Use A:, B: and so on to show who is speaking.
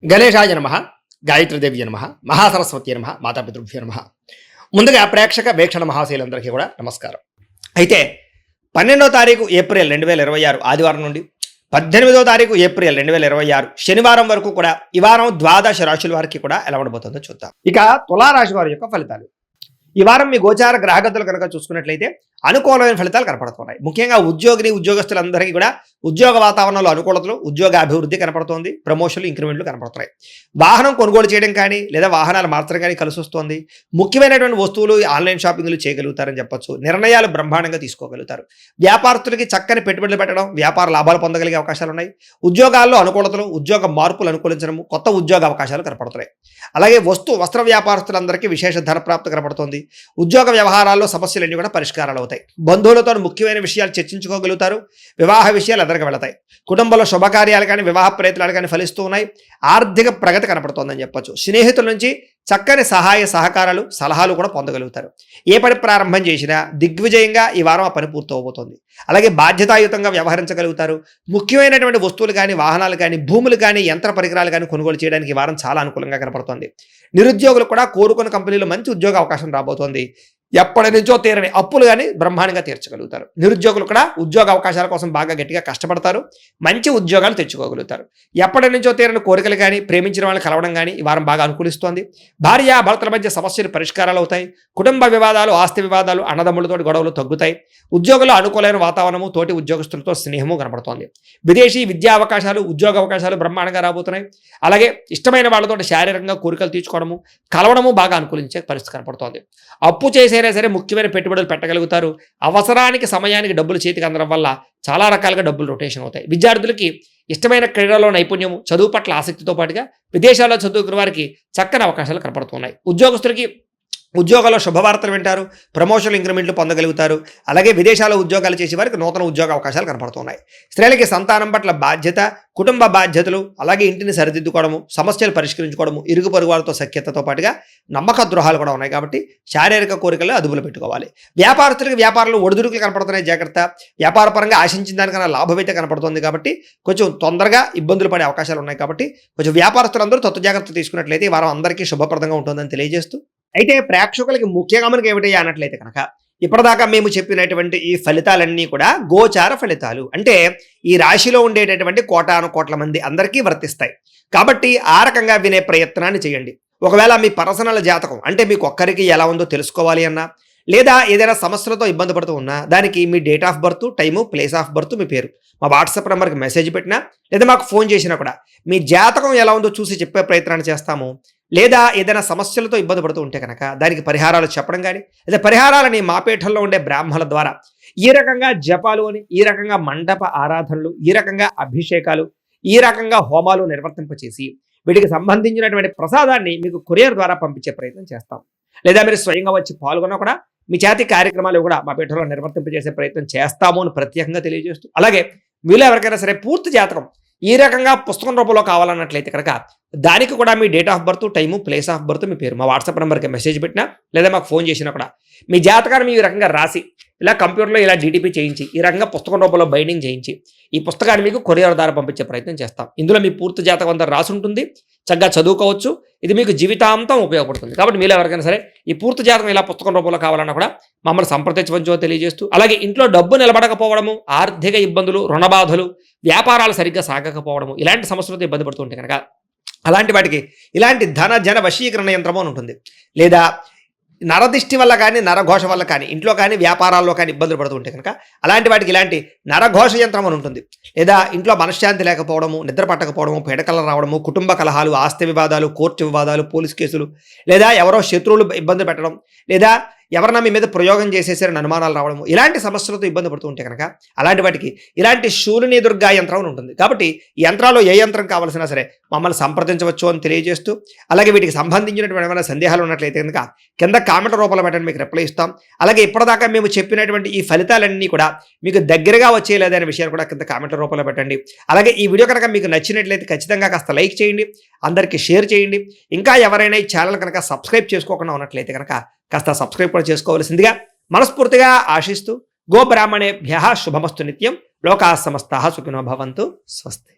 A: గణేశాయ నమః, గాయత్రీదేవి నమః, మహాసరస్వతి నమః, మాతాపితృభ్యో నమః. ముందుగా ప్రేక్షక వీక్షణ మహాశైలందరికీ కూడా నమస్కారం. అయితే 12వ తారీఖు ఏప్రిల్ 2026 ఆదివారం నుండి 18వ తారీఖు ఏప్రిల్ 2026 శనివారం వరకు కూడా ఈ వారం ద్వాదశ రాశుల వారికి కూడా ఎలా ఉండబోతుందో చూద్దాం. ఇక తులారాశి వారి యొక్క ఫలితాలు. ఈ వారం మీ గోచార గ్రహగతులు కనుక చూసుకున్నట్లయితే అనుకూలమైన ఫలితాలు కనపడుతున్నాయి. ముఖ్యంగా ఉద్యోగస్తులందరికీ కూడా ఉద్యోగ వాతావరణంలో అనుకూలతలు, ఉద్యోగ అభివృద్ధి కనపడుతోంది. ప్రమోషన్లు, ఇంక్రిమెంట్లు కనపడుతున్నాయి. వాహనం కొనుగోలు చేయడం కానీ లేదా వాహనాలు మార్చడం కానీ కలిసి వస్తుంది. ముఖ్యమైనటువంటి వస్తువులు ఆన్లైన్ షాపింగ్లు చేయగలుగుతారని చెప్పొచ్చు. నిర్ణయాలు బ్రహ్మాండంగా తీసుకోగలుగుతారు. వ్యాపారస్తులకి చక్కని పెట్టుబడులు పెట్టడం, వ్యాపార లాభాలు పొందగలిగే అవకాశాలు ఉన్నాయి. ఉద్యోగాల్లో అనుకూలతలు, ఉద్యోగ మార్పులు అనుకూలించడము, కొత్త ఉద్యోగ అవకాశాలు కనపడుతున్నాయి. అలాగే వస్త్ర వ్యాపారస్తులందరికీ విశేష ధన ప్రాప్తి కనపడుతుంది. ఉద్యోగ వ్యవహారాల్లో సమస్యలన్నీ కూడా పరిష్కారాలు అవుతాయి. బంధువులతో ముఖ్యమైన విషయాలు చర్చించుకోగలుగుతారు. వివాహ విషయాలు ఎదురుగా వెళతాయి. కుటుంబంలో శుభకార్యాలు కానీ వివాహ ప్రయత్నాలు కానీ ఫలిస్తూ ఉన్నాయి. ఆర్థిక ప్రగతి కనపడుతోందని చెప్పొచ్చు. స్నేహితుల నుంచి చక్కని సహాయ సహకారాలు, సలహాలు కూడా పొందగలుగుతారు. ఏ పని ప్రారంభం చేసినా దిగ్విజయంగా ఈ వారం ఆ పని పూర్తవబోతోంది. అలాగే బాధ్యతాయుతంగా వ్యవహరించగలుగుతారు. ముఖ్యమైనటువంటి వస్తువులు కానీ, వాహనాలు కానీ, భూములు కానీ, యంత్ర పరికరాలు కానీ కొనుగోలు చేయడానికి ఈ వారం చాలా అనుకూలంగా కనపడుతోంది. నిరుద్యోగులు కూడా కోరుకున్న కంపెనీలో మంచి ఉద్యోగ అవకాశం రాబోతోంది. ఎప్పటి నుంచో తీరని అప్పులు కానీ బ్రహ్మాండంగా తీర్చగలుగుతారు. నిరుద్యోగులు కూడా ఉద్యోగ అవకాశాల కోసం బాగా గట్టిగా కష్టపడతారు. మంచి ఉద్యోగాలు తెచ్చుకోగలుగుతారు. ఎప్పటి నుంచో తీరని కోరికలు కానీ, ప్రేమించిన వాళ్ళని కలవడం కానీ ఈ వారం బాగా అనుకూలిస్తోంది. భార్యాభర్తల మధ్య సమస్యలు పరిష్కారాలు అవుతాయి. కుటుంబ వివాదాలు, ఆస్తి వివాదాలు, అన్నదమ్ములతో గొడవలు తగ్గుతాయి. ఉద్యోగులు అనుకూలమైన వాతావరణము, తోటి ఉద్యోగస్తులతో స్నేహము కనబడుతోంది. విదేశీ విద్యా అవకాశాలు, ఉద్యోగ అవకాశాలు బ్రహ్మాండంగా రాబోతున్నాయి. అలాగే ఇష్టమైన వాళ్ళతో శారీరకంగా కోరికలు తీర్చుకోవడము, కలవడము బాగా అనుకూలించే పరిస్థితి కనపడుతోంది. అప్పు చేసైనా సరే ముఖ్యమైన పెట్టుబడులు పెట్టగలుగుతారు. అవసరానికి సమయానికి డబ్బులు చేతికి అందడం వల్ల చాలా రకాలుగా డబ్బులు రొటేషన్ అవుతాయి. విద్యార్థులకి ఇష్టమైన క్రీడలో నైపుణ్యం, చదువు పట్ల ఆసక్తితో పాటుగా విదేశాల్లో చదువుకున్న వారికి చక్కని అవకాశాలు కనపడుతున్నాయి. ఉద్యోగస్తులకి ఉద్యోగాల్లో శుభవార్తలు వింటారు. ప్రమోషన్లు, ఇంక్రిమెంట్లు పొందగలుగుతారు. అలాగే విదేశాల్లో ఉద్యోగాలు చేసే వారికి నూతన ఉద్యోగ అవకాశాలు కనపడుతున్నాయి. స్త్రీలకి సంతానం పట్ల బాధ్యత, కుటుంబ బాధ్యతలు, అలాగే ఇంటిని సరిదిద్దుకోవడము, సమస్యలు పరిష్కరించుకోవడము, ఇరుగు పొరుగు వారితో సఖ్యతతో పాటుగా నమ్మక ద్రోహాలు కూడా ఉన్నాయి. కాబట్టి శారీరక కోరికలు అదుపులో పెట్టుకోవాలి. వ్యాపారస్తులకి వ్యాపారంలో ఒడిదుడుకులు కనపడుతున్నాయి. జాగ్రత్త. వ్యాపార పరంగా ఆశించిన దానికన్నా లాభం అయితే కనపడుతుంది. కాబట్టి కొంచెం తొందరగా ఇబ్బందులు పడే అవకాశాలు ఉన్నాయి. కాబట్టి కొంచెం వ్యాపారస్తులందరూ తత్వ జాగ్రత్త తీసుకున్నట్లయితే ఈ వారం అందరికీ శుభప్రదంగా ఉంటుందని తెలియజేస్తూ, అయితే ప్రేక్షకులకి ముఖ్యంగా మనకి ఏమిటి అన్నట్లయితే కనుక ఇప్పటిదాకా మేము చెప్పినటువంటి ఈ ఫలితాలన్నీ కూడా గోచార ఫలితాలు. అంటే ఈ రాశిలో ఉండేటటువంటి కోటాను కోట్ల మంది అందరికీ వర్తిస్తాయి. కాబట్టి ఆ రకంగా వినే ప్రయత్నాన్ని చేయండి. ఒకవేళ మీ పర్సనల్ జాతకం అంటే మీకు ఒక్కరికి ఎలా ఉందో తెలుసుకోవాలి అన్నా, లేదా ఏదైనా సమస్యలతో ఇబ్బంది పడుతూ ఉన్నా దానికి మీ date of birth, time, place of birth, మీ పేరు మా వాట్సాప్ నెంబర్కి మెసేజ్ పెట్టినా లేదా మాకు ఫోన్ చేసినా కూడా మీ జాతకం ఎలా ఉందో చూసి చెప్పే ప్రయత్నాన్ని చేస్తాము. లేదా ఏదైనా సమస్యలతో ఇబ్బంది పడుతూ ఉంటే కనుక దానికి పరిహారాలు చెప్పడం కానీ, లేదా పరిహారాలని మా పీఠంలో ఉండే బ్రాహ్మణుల ద్వారా ఈ రకంగా జపాలు అని, ఈ రకంగా మండప ఆరాధనలు, ఈ రకంగా అభిషేకాలు, ఈ రకంగా హోమాలు నిర్వర్తింపచేసి వీటికి సంబంధించినటువంటి ప్రసాదాన్ని మీకు కొరియర్ ద్వారా పంపించే ప్రయత్నం చేస్తాం. లేదా మీరు స్వయంగా వచ్చి పాల్గొన్నా కూడా మీ చేతి కార్యక్రమాలు కూడా మా పీఠంలో నిర్వర్తింపజేసే ప్రయత్నం చేస్తాము అని ప్రత్యేకంగా తెలియజేస్తూ, అలాగే మీలో ఎవరికైనా సరే పూర్తి జాతకం ఈ రకంగా పుస్తకం రూపంలో కావాలన్నట్లయితే కనుక దానికి కూడా మీ date of birth, time, place of birth, మీ పేరు మా వాట్సాప్ నెంబర్కి మెసేజ్ పెట్టినా లేదా మాకు ఫోన్ చేసినా కూడా మీ జాతకాన్ని ఈ రకంగా రాసి ఇలా కంప్యూటర్లో ఇలా డిటిపి చేయించి ఈ రకంగా పుస్తకం రూపంలో బైండింగ్ చేయించి ఈ పుస్తకాన్ని మీకు కొరియర్ ద్వారా పంపించే ప్రయత్నం చేస్తాం. ఇందులో మీ పూర్తి జాతకం అంతా రాసి ఉంటుంది. చక్కగా చదువుకోవచ్చు. ఇది మీకు జీవితాంతం ఉపయోగపడుతుంది. కాబట్టి మీరు ఎవరికైనా సరే ఈ పూర్తి జాతకం ఇలా పుస్తకం రూపంలో కావాలన్నా కూడా మమ్మల్ని సంప్రదించవచ్చో తెలియజేస్తూ, అలాగే ఇంట్లో డబ్బు నిలబడకపోవడము, ఆర్థిక ఇబ్బందులు, రుణబాధలు, వ్యాపారాలు సరిగ్గా సాగకపోవడము, ఇలాంటి సమస్యలతో ఇబ్బంది పడుతుంటే కనుక అలాంటి వాటికి ఇలాంటి ధన జన వశీకరణ యంత్రము అని ఉంటుంది. లేదా నరదిష్టి వల్ల కానీ, నరఘోష వల్ల కానీ, ఇంట్లో కానీ వ్యాపారాల్లో కానీ ఇబ్బందులు పడుతుంటే కనుక అలాంటి వాటికి ఇలాంటి నరఘోష యంత్రం అని ఉంటుంది. లేదా ఇంట్లో మనశ్శాంతి లేకపోవడము, నిద్ర పట్టకపోవడము, పీడకలు రావడము, కుటుంబ కలహాలు, ఆస్తి వివాదాలు, కోర్టు వివాదాలు, పోలీస్ కేసులు, లేదా ఎవరో శత్రువులు ఇబ్బంది పెట్టడం, లేదా ఎవరన్నా మీ మీద ప్రయోగం చేసేసారని అనుమానాలు రావడము, ఇలాంటి సమస్యలతో ఇబ్బంది పడుతూ ఉంటే కనుక అలాంటి వాటికి ఇలాంటి శూలిని దుర్గా యంత్రం ఉంటుంది. కాబట్టి ఈ యంత్రాల్లో ఏ యంత్రం కావాల్సినా సరే మమ్మల్ని సంప్రదించవచ్చు అని తెలియజేస్తూ, అలాగే వీటికి సంబంధించినటువంటి ఏమైనా సందేహాలు ఉన్నట్లయితే కనుక కింద కామెంట్ రూపంలో పెట్టండి, మీకు రిప్లై ఇస్తాం. అలాగే ఇప్పటిదాకా మేము చెప్పినటువంటి ఈ ఫలితాలన్నీ కూడా మీకు దగ్గరగా వచ్చేలేదనే విషయాలు కూడా కింద కామెంట్ రూపంలో పెట్టండి. అలాగే ఈ వీడియో కనుక మీకు నచ్చినట్లయితే ఖచ్చితంగా కాస్త లైక్ చేయండి, అందరికీ షేర్ చేయండి. ఇంకా ఎవరైనా ఈ ఛానల్ కనుక సబ్స్క్రైబ్ చేసుకోకుండా ఉన్నట్లయితే కనుక కాస్త సబ్స్క్రైబ్ కూడా చేసుకోవాల్సిందిగా మనస్ఫూర్తిగా ఆశిస్తూ, గోబ్రాహ్మణేభ్యః శుభమస్తు నిత్యం. లోకాః సమస్తాః సుఖినో భవంతు. స్వస్తి.